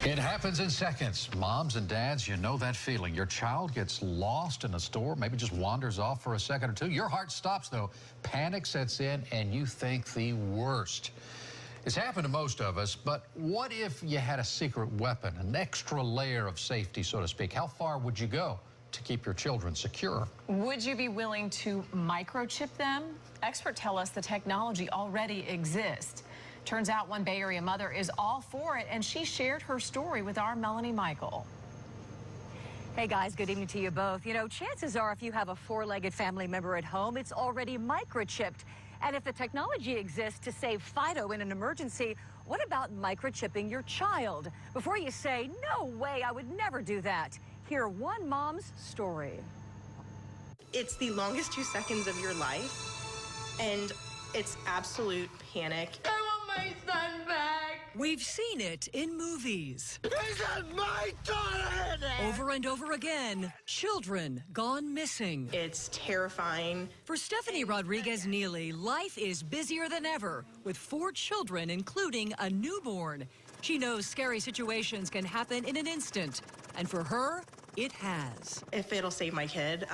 It happens in seconds. Moms and dads, you know that feeling. Your child gets lost in a store, maybe just wanders off for a second or two. Your heart stops, though. Panic sets in, and you think the worst. It's happened to most of us, but what if you had a secret weapon, an extra layer of safety, so to speak? How far would you go to keep your children secure? Would you be willing to microchip them? Experts tell us the technology already exists. Turns out one Bay Area mother is all for it, and she shared her story with our Melanie Michael. Hey guys, good evening to you both. You know, chances are if you have a four-legged family member at home, it's already microchipped. And if the technology exists to save Fido in an emergency, what about microchipping your child? Before you say, no way, I would never do that, hear one mom's story. It's the longest 2 seconds of your life, and it's absolute panic. I want my son back. We've seen it in movies. This is my daughter! Over and over again, children gone missing. It's terrifying. For Stephanie Rodriguez-Neely, life is busier than ever, with 4 children, including a newborn. She knows scary situations can happen in an instant, and for her, it has. If it'll save my kid,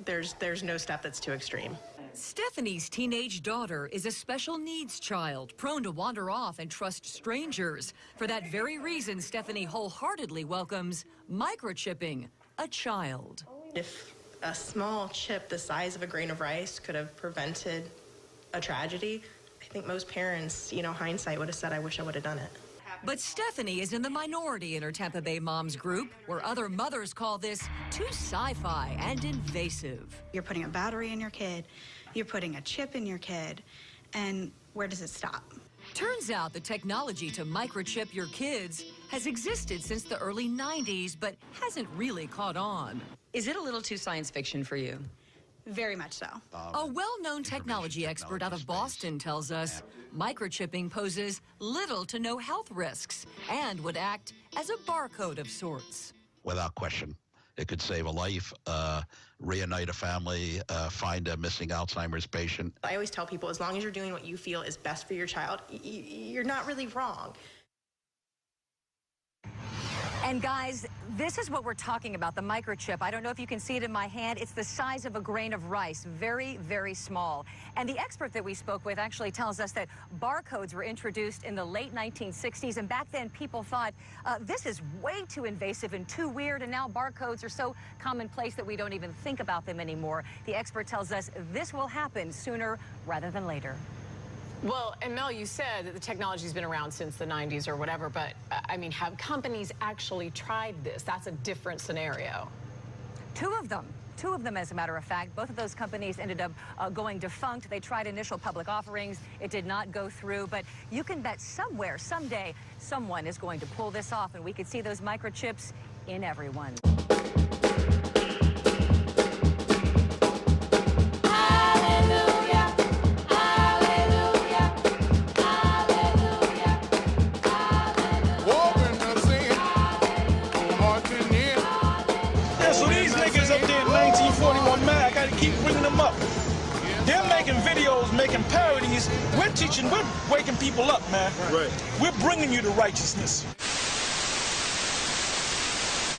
there's no step that's too extreme. Stephanie's teenage daughter is a special needs child, prone to wander off and trust strangers. For that very reason, Stephanie wholeheartedly welcomes microchipping a child. If a small chip the size of a grain of rice could have prevented a tragedy, I think most parents, hindsight would have said, I wish I would have done it. But Stephanie is in the minority in her Tampa Bay moms group, where other mothers call this too sci-fi and invasive. You're putting a battery in your kid, you're putting a chip in your kid, and where does it stop? Turns out the technology to microchip your kids has existed since the early 90s, but hasn't really caught on. Is it a little too science fiction for you? Very much so. A well-known technology expert out of Boston tells us microchipping poses little to no health risks and would act as a barcode of sorts. Without question, it could save a life, reunite a family, find a missing Alzheimer's patient. I always tell people, as long as you're doing what you feel is best for your child, you're not really wrong. And guys, this is what we're talking about, the microchip. I don't know if you can see it in my hand. It's the size of a grain of rice, very, very small. And the expert that we spoke with actually tells us that barcodes were introduced in the late 1960s. And back then, people thought, this is way too invasive and too weird. And now barcodes are so commonplace that we don't even think about them anymore. The expert tells us this will happen sooner rather than later. Well, and Mel, you said that the technology's been around since the 90s or whatever, but I mean, have companies actually tried this? That's a different scenario. Two of them, as a matter of fact. Both of those companies ended up going defunct. They tried initial public offerings. It did not go through, but you can bet somewhere, someday, someone is going to pull this off, and we could see those microchips in everyone. Keep bringing them up. They're making videos, making parodies. We're teaching, we're waking people up, man. Right. We're bringing you to righteousness.